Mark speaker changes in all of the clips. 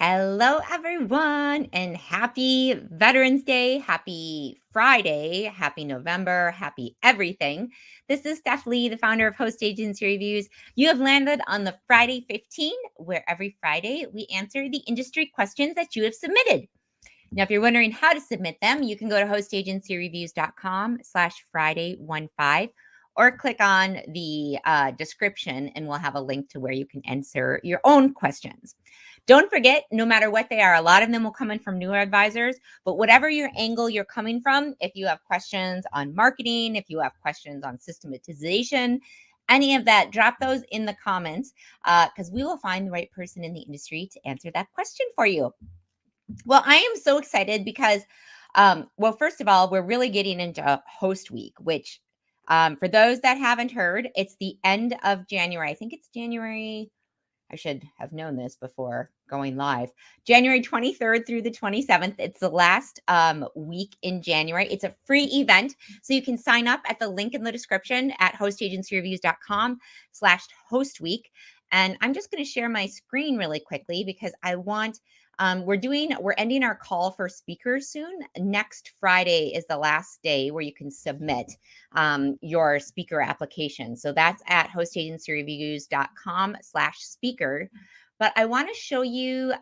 Speaker 1: Hello, everyone, and happy Veterans Day, happy Friday, happy November, happy everything. This is Steph Lee, the founder of Host Agency Reviews. You have landed on the Friday 15, where every Friday we answer the industry questions that you have submitted. Now, if you're wondering how to submit them, you can go to hostagencyreviews.com/Friday15 or click on the description and we'll have a link to where you can answer your own questions. Don't forget, no matter what they are, a lot of them will come in from newer advisors, but whatever your angle you're coming from, if you have questions on marketing, if you have questions on systematization, any of that, drop those in the comments because we will find the right person in the industry to answer that question for you. Well, I am so excited because, first of all, we're really getting into host week, which for those that haven't heard, it's the end of January. I think it's January. I should have known this before going live. January 23rd through the 27th. It's the last week in January. It's a free event. So you can sign up at the link in the description at hostagencyreviews.com/host week. And I'm just going to share my screen really quickly because I want we're ending our call for speakers soon. Next Friday is the last day where you can submit your speaker application. So that's at hostagencyreviews.com/speaker. But I want to show you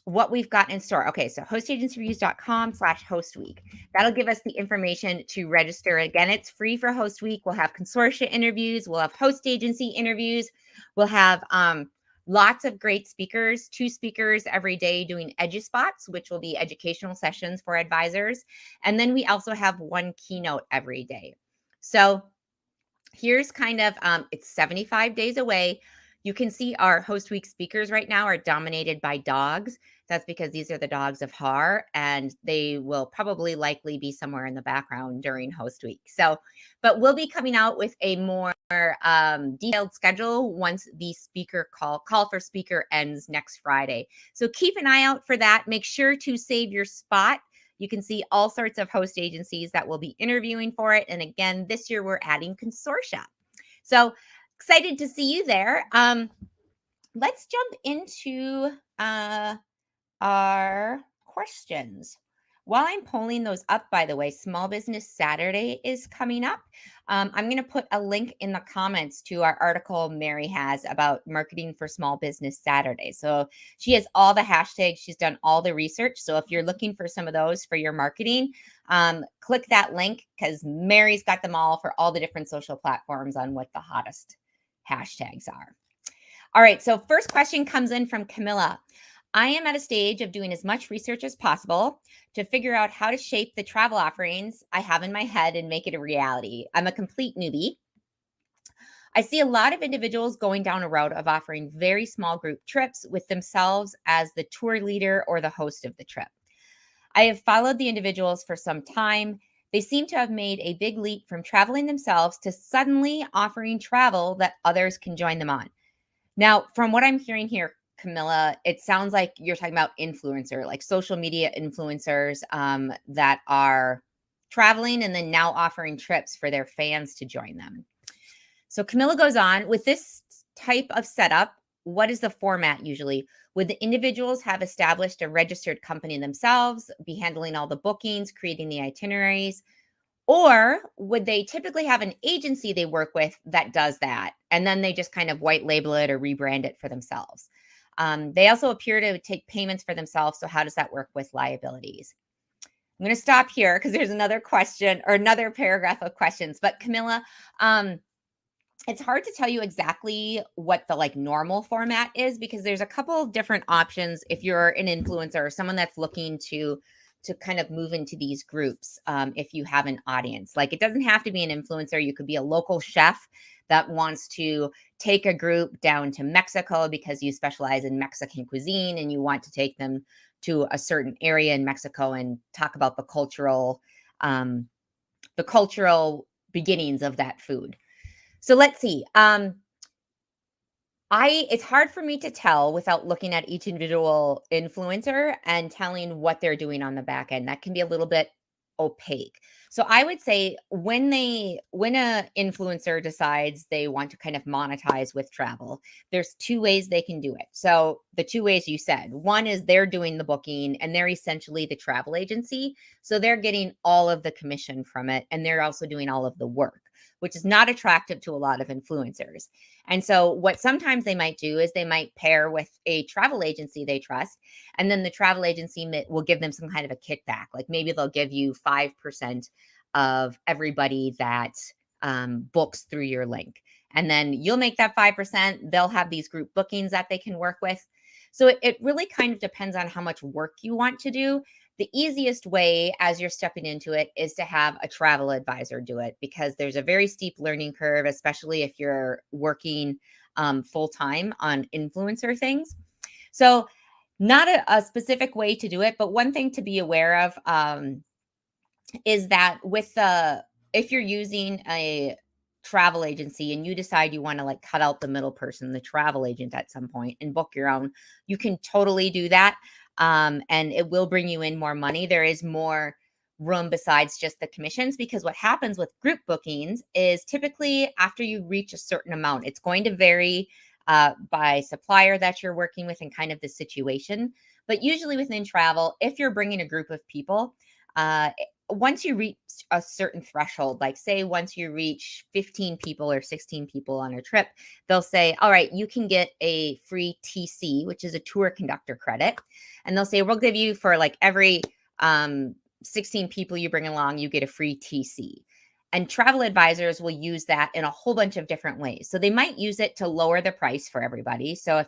Speaker 1: what we've got in store. Okay, so hostagencyreviews.com/host week. That'll give us the information to register. Again, it's free for host week. We'll have consortia interviews. We'll have host agency interviews. We'll have lots of great speakers, 2 speakers every day doing EduSpots, which will be educational sessions for advisors. And then we also have 1 keynote every day. So here's kind of, it's 75 days away. You can see our host week speakers right now are dominated by dogs. That's because these are the dogs of Har, and they will probably likely be somewhere in the background during host week. So, but we'll be coming out with a more detailed schedule once the speaker call for speaker ends next Friday. So keep an eye out for that. Make sure to save your spot. You can see all sorts of host agencies that will be interviewing for it. And again, this year we're adding consortia. So excited to see you there. Let's jump into our questions. While I'm pulling those up, by the way, Small Business Saturday is coming up. I'm going to put a link in the comments to our article Mary has about marketing for Small Business Saturday. So she has all the hashtags. She's done all the research. So if you're looking for some of those for your marketing, click that link because Mary's got them all for all the different social platforms on what the hottest hashtags are. All right. So first question comes in from Camilla. I am at a stage of doing as much research as possible to figure out how to shape the travel offerings I have in my head and make it a reality. I'm a complete newbie. I see a lot of individuals going down a route of offering very small group trips with themselves as the tour leader or the host of the trip. I have followed the individuals for some time. They seem to have made a big leap from traveling themselves to suddenly offering travel that others can join them on. Now, from what I'm hearing here, Camilla, it sounds like you're talking about influencer, like social media influencers that are traveling and then now offering trips for their fans to join them. So Camilla goes on, with this type of setup, what is the format usually? Would the individuals have established a registered company themselves, be handling all the bookings, creating the itineraries? Or would they typically have an agency they work with that does that, and then they just kind of white label it or rebrand it for themselves? They also appear to take payments for themselves. So how does that work with liabilities? I'm going to stop here because there's another question or another paragraph of questions. But Camilla, it's hard to tell you exactly what the normal format is because there's a couple of different options if you're an influencer or someone that's looking to kind of move into these groups. If you have an audience, it doesn't have to be an influencer. You could be a local chef that wants to take a group down to Mexico because you specialize in Mexican cuisine and you want to take them to a certain area in Mexico and talk about the cultural beginnings of that food. So let's see. It's hard for me to tell without looking at each individual influencer and telling what they're doing on the back end. That can be a little bit opaque. So I would say when a influencer decides they want to kind of monetize with travel, there's two ways they can do it. So the two ways you said, one is they're doing the booking and they're essentially the travel agency. So they're getting all of the commission from it and they're also doing all of the work, which is not attractive to a lot of influencers. And so what sometimes they might do is they might pair with a travel agency they trust, and then the travel agency will give them some kind of a kickback. Like maybe they'll give you 5% of everybody that books through your link. And then you'll make that 5%. They'll have these group bookings that they can work with. So it really kind of depends on how much work you want to do. The easiest way as you're stepping into it is to have a travel advisor do it, because there's a very steep learning curve, especially if you're working full time on influencer things. So not a specific way to do it, but one thing to be aware of is that if you're using a travel agency and you decide you want to like cut out the middle person, the travel agent at some point and book your own, you can totally do that. And it will bring you in more money. There is more room besides just the commissions, because what happens with group bookings is typically after you reach a certain amount, it's going to vary by supplier that you're working with and kind of the situation. But usually within travel, if you're bringing a group of people, once you reach a certain threshold, like say once you reach 15 people or 16 people on a trip, they'll say, all right, you can get a free TC, which is a tour conductor credit. And they'll say, we'll give you for like every 16 people you bring along, you get a free TC. And travel advisors will use that in a whole bunch of different ways. So they might use it to lower the price for everybody. So if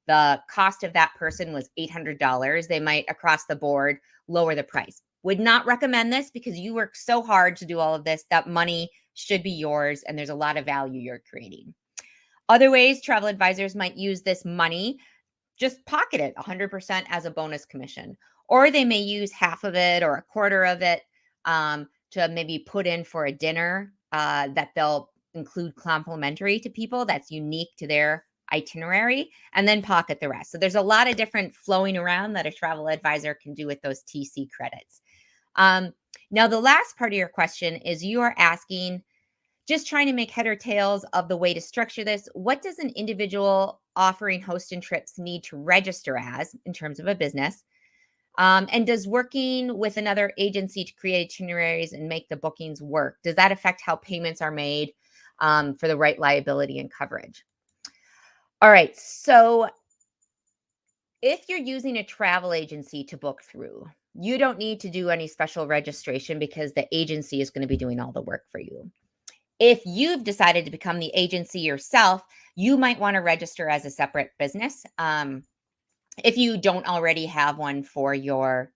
Speaker 1: the cost of that person was $800, they might across the board lower the price. Would not recommend this because you work so hard to do all of this. That money should be yours and there's a lot of value you're creating. Other ways travel advisors might use this money, just pocket it 100% as a bonus commission. Or they may use half of it or a quarter of it to maybe put in for a dinner that they'll include complimentary to people that's unique to their itinerary, and then pocket the rest. So there's a lot of different flowing around that a travel advisor can do with those TC credits. Now, the last part of your question is you are asking, just trying to make head or tails of the way to structure this. What does an individual offering hosting trips need to register as in terms of a business? And does working with another agency to create itineraries and make the bookings work, does that affect how payments are made for the right liability and coverage? All right. So if you're using a travel agency to book through, you don't need to do any special registration because the agency is going to be doing all the work for you. If you've decided to become the agency yourself, you might want to register as a separate business if you don't already have one for your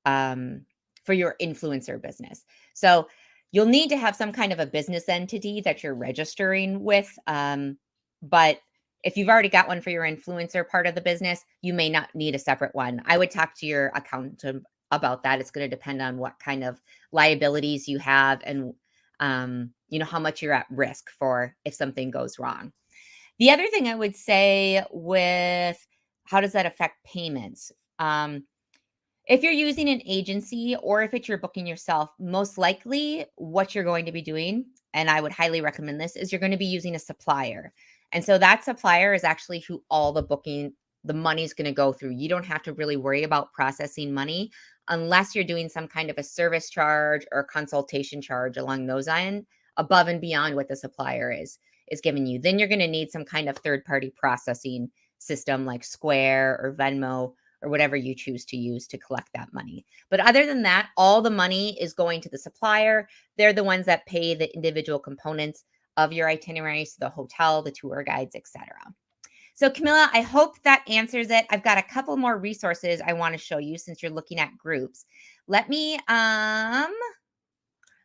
Speaker 1: influencer business. So you'll need to have some kind of a business entity that you're registering with. But if you've already got one for your influencer part of the business, you may not need a separate one. I would talk to your accountant about that. It's going to depend on what kind of liabilities you have and how much you're at risk for if something goes wrong. The other thing I would say with how does that affect payments? If you're using an agency or if it's you're booking yourself, most likely what you're going to be doing, and I would highly recommend this, is you're going to be using a supplier. And so that supplier is actually who all the money is going to go through. You don't have to really worry about processing money unless you're doing some kind of a service charge or consultation charge along those lines above and beyond what the supplier is giving you. Then you're going to need some kind of third-party processing system like Square or Venmo or whatever you choose to use to collect that money. But other than that, all the money is going to the supplier. They're the ones that pay the individual components of your itinerary, so the hotel, the tour guides, etc. So Camilla, I hope that answers it. I've got a couple more resources I want to show you since you're looking at groups. Let me,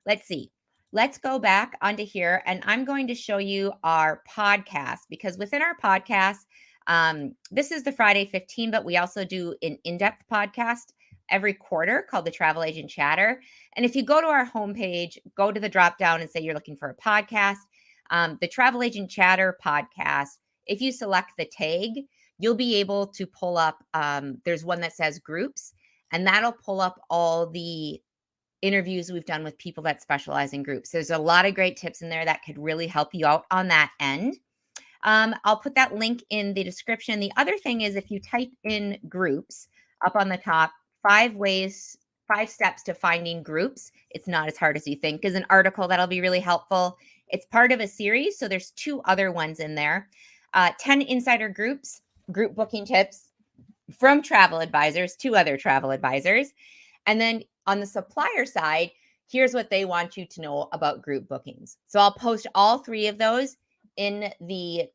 Speaker 1: let's see. Let's go back onto here and I'm going to show you our podcast, because within our podcast, this is the Friday 15, but we also do an in-depth podcast every quarter called the Travel Agent Chatter. And if you go to our homepage, go to the drop down and say you're looking for a podcast, the Travel Agent Chatter podcast, if you select the tag, you'll be able to pull up, there's one that says groups, and that'll pull up all the interviews we've done with people that specialize in groups. There's a lot of great tips in there that could really help you out on that end. I'll put that link in the description. The other thing is if you type in groups up on the top, 5 steps to finding groups. It's not as hard as you think. Is an article that'll be really helpful. It's part of a series. So there's 2 other ones in there. 10 insider groups, group booking tips from travel advisors, 2 other travel advisors. And then on the supplier side, here's what they want you to know about group bookings. So I'll post all 3 of those in the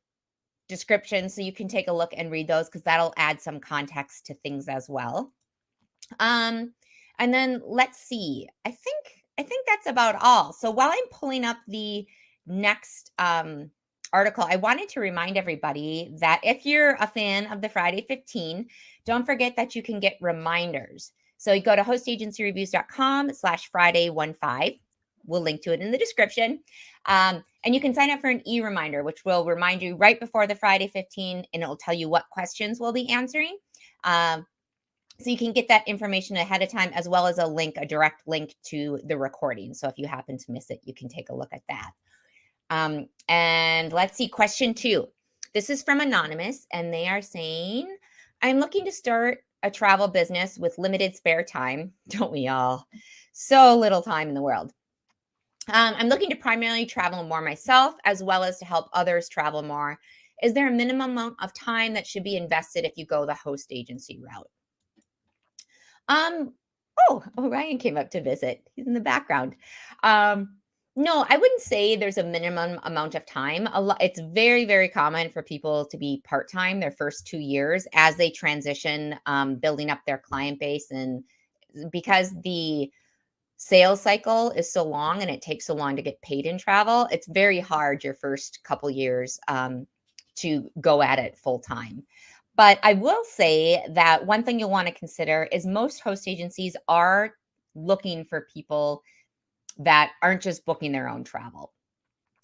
Speaker 1: description so you can take a look and read those, because that'll add some context to things as well. And then let's see. I think that's about all. So while I'm pulling up the next article, I wanted to remind everybody that if you're a fan of the Friday 15, don't forget that you can get reminders. So you go to hostagencyreviews.com/Friday15. We'll link to it in the description. And you can sign up for an e-reminder, which will remind you right before the Friday 15, and it will tell you what questions we'll be answering. So you can get that information ahead of time, as well as a direct link to the recording. So if you happen to miss it, you can take a look at that. And let's see, question 2. This is from Anonymous, and they are saying, I'm looking to start a travel business with limited spare time. Don't we all? So little time in the world. I'm looking to primarily travel more myself, as well as to help others travel more. Is there a minimum amount of time that should be invested if you go the host agency route? Ryan came up to visit. He's in the background. No, I wouldn't say there's a minimum amount of time. It's very, very common for people to be part-time their first 2 years as they transition, building up their client base. And because the sales cycle is so long and it takes so long to get paid in travel, it's very hard your first couple years to go at it full time. But I will say that one thing you'll want to consider is most host agencies are looking for people that aren't just booking their own travel.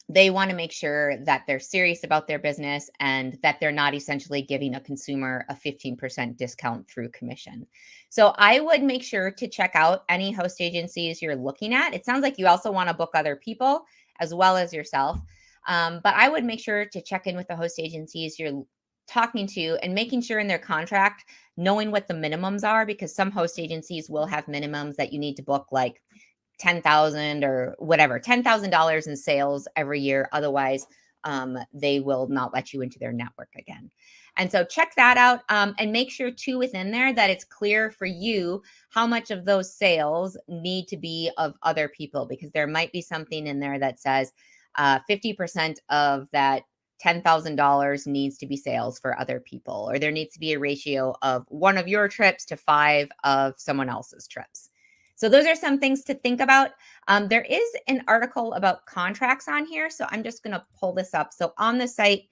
Speaker 1: They want to make sure that they're serious about their business and that they're not essentially giving a consumer a 15% discount through commission. So I would make sure to check out any host agencies you're looking at. It sounds like you also want to book other people as well as yourself. But I would make sure to check in with the host agencies you're talking to and making sure in their contract, knowing what the minimums are, because some host agencies will have minimums that you need to book, like $10,000 or whatever, $10,000 in sales every year. Otherwise, they will not let you into their network again. And so check that out, and make sure too within there that it's clear for you how much of those sales need to be of other people, because there might be something in there that says 50% of that $10,000 needs to be sales for other people, or there needs to be a ratio of 1 of your trips to 5 of someone else's trips. So those are some things to think about. There is an article about contracts on here, so I'm just going to pull this up. So on the site,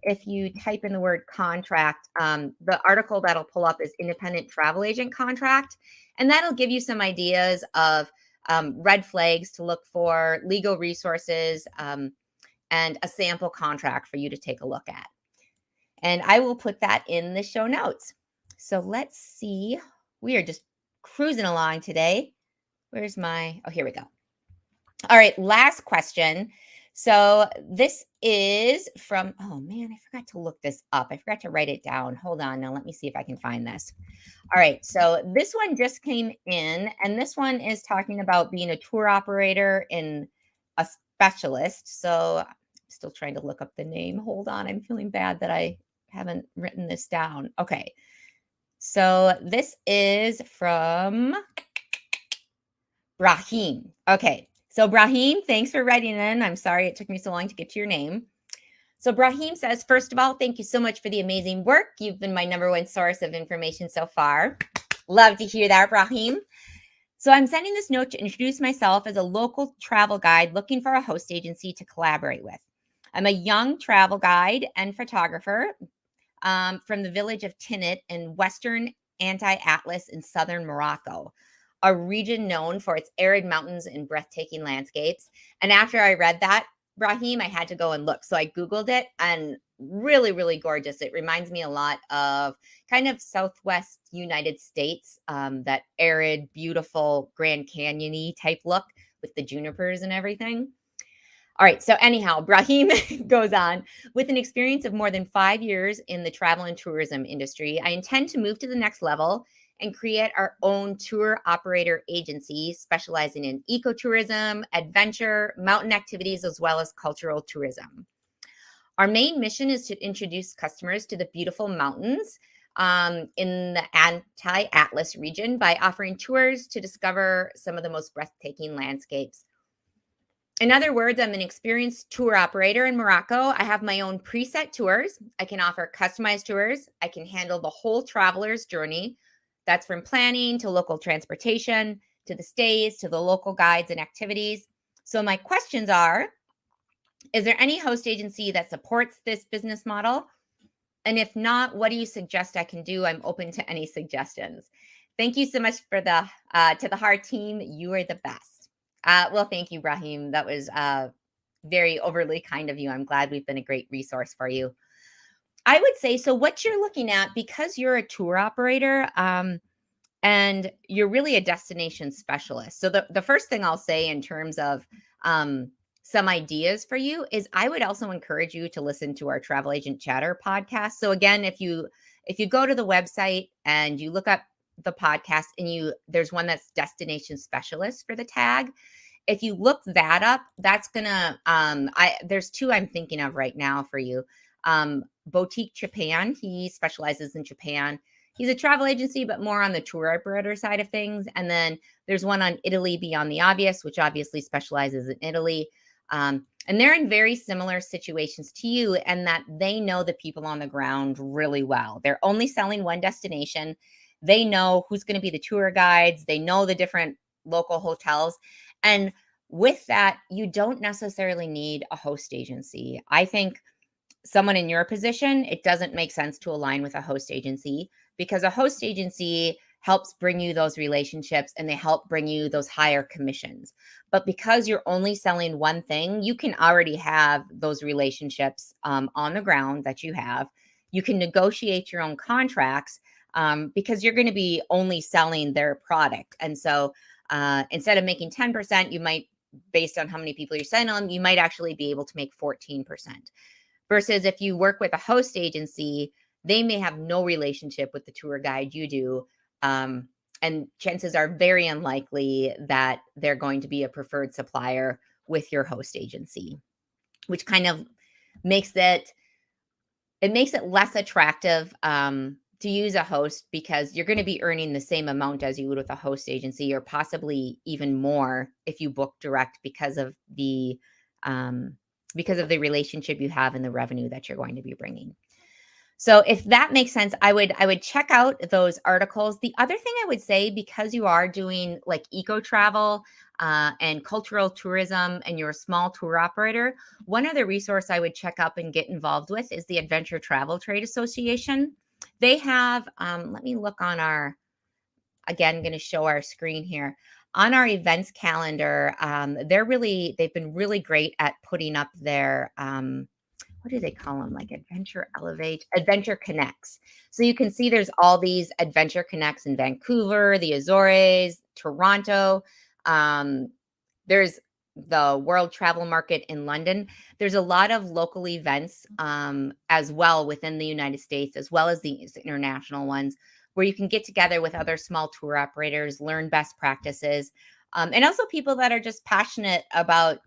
Speaker 1: if you type in the word contract, the article that'll pull up is independent travel agent contract, and that'll give you some ideas of red flags to look for, legal resources, and a sample contract for you to take a look at. And I will put that in the show notes. So let's see. We are just cruising along today. Where's my, oh, here we go. All right, last question. So this is from, oh man, I forgot to look this up. I forgot to write it down. Hold on. Now let me see if I can find this. All right, so this one just came in, and this one is talking about being a tour operator and a specialist. So I'm still trying to look up the name. Hold on. I'm feeling bad that I haven't written this down. Okay. So this is from Brahim. Okay. So Brahim, thanks for writing in. I'm sorry it took me so long to get to your name. So Brahim says, first of all, thank you so much for the amazing work. You've been my #1 source of information so far. Love to hear that, Brahim. So I'm sending this note to introduce myself as a local travel guide looking for a host agency to collaborate with. I'm a young travel guide and photographer from the village of Tinit in Western Anti-Atlas in southern Morocco, a region known for its arid mountains and breathtaking landscapes. And after I read that, Brahim, I had to go and look. So I Googled it, and really, really gorgeous. It reminds me a lot of kind of Southwest United States, that arid, beautiful Grand Canyon-y type look with the junipers and everything. All right. So, anyhow, Brahim goes on with an experience of more than 5 years in the travel and tourism industry. I intend to move to the next level and create our own tour operator agency specializing in ecotourism, adventure, mountain activities, as well as cultural tourism. Our main mission is to introduce customers to the beautiful mountains in the anti-Atlas region by offering tours to discover some of the most breathtaking landscapes. In other words, I'm an experienced tour operator in Morocco. I have my own preset tours. I can offer customized tours. I can handle the whole traveler's journey. That's from planning to local transportation, to the stays, to the local guides and activities. So, my questions are: is there any host agency that supports this business model? And if not, what do you suggest I can do? I'm open to any suggestions. Thank you so much for to the Har team. You are the best. Well, thank you, Brahim. That was very overly kind of you. I'm glad we've been a great resource for you. I would say so. What you're looking at, because you're a tour operator, and you're really a destination specialist. So the first thing I'll say in terms of some ideas for you is I would also encourage you to listen to our Travel Agent Chatter podcast. So again, if you go to the website and you look up the podcast and there's one that's destination specialist for the tag. If you look that up, that's gonna there's two I'm thinking of right now for you. Boutique Japan, he specializes in Japan. He's a travel agency, but more on the tour operator side of things. And then there's one on Italy Beyond the Obvious, which obviously specializes in Italy. And they're in very similar situations to you, and that they know the people on the ground really well. They're only selling one destination. They know who's going to be the tour guides. They know the different local hotels. And with that, you don't necessarily need a host agency. I think someone in your position, it doesn't make sense to align with a host agency, because a host agency helps bring you those relationships and they help bring you those higher commissions. But because you're only selling one thing, you can already have those relationships on the ground that you have. You can negotiate your own contracts because you're going to be only selling their product. And so instead of making 10%, you might, based on how many people you're sending them, you might actually be able to make 14%. Versus if you work with a host agency, they may have no relationship with the tour guide you do. And chances are very unlikely that they're going to be a preferred supplier with your host agency, which kind of makes it less attractive to use a host, because you're going to be earning the same amount as you would with a host agency, or possibly even more if you book direct, because of the relationship you have and the revenue that you're going to be bringing. So if that makes sense, I would check out those articles. The other thing I would say, because you are doing like eco travel and cultural tourism, and you're a small tour operator, one other resource I would check up and get involved with is the Adventure Travel Trade Association. They have, let me look on our, again, going to show our screen here. On our events calendar, they've been really great at putting up their, what do they call them? Like Adventure Connects. So you can see there's all these Adventure Connects in Vancouver, the Azores, Toronto. There's the World Travel Market in London. There's a lot of local events as well within the United States, as well as the international ones, where you can get together with other small tour operators, learn best practices, and also people that are just passionate about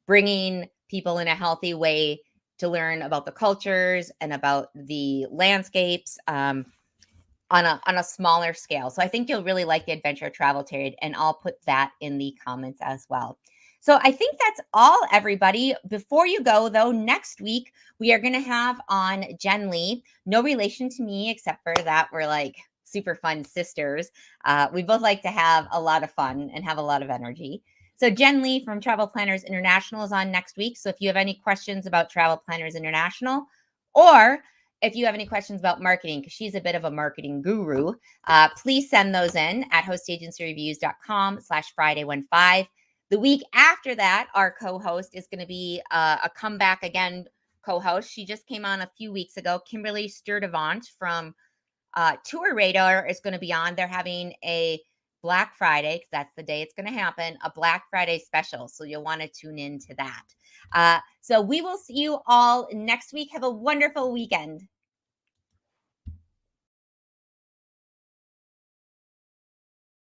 Speaker 1: bringing people in a healthy way to learn about the cultures and about the landscapes on a smaller scale. So I think you'll really like the Adventure Travel Trade, and I'll put that in the comments as well. So I think that's all, everybody. Before you go, though, next week we are going to have on Jen Lee. No relation to me, except for that we're like super fun sisters. We both like to have a lot of fun and have a lot of energy. So Jen Lee from Travel Planners International is on next week. So if you have any questions about Travel Planners International, or if you have any questions about marketing, because she's a bit of a marketing guru, please send those in at hostagencyreviews.com/Friday15. The week after that, our co-host is going to be a comeback again co-host. She just came on a few weeks ago. Kimberly Sturdivant from Tour Radar is going to be on. They're having a Black Friday, because that's the day it's going to happen, a Black Friday special. So you'll want to tune in to that. So we will see you all next week. Have a wonderful weekend.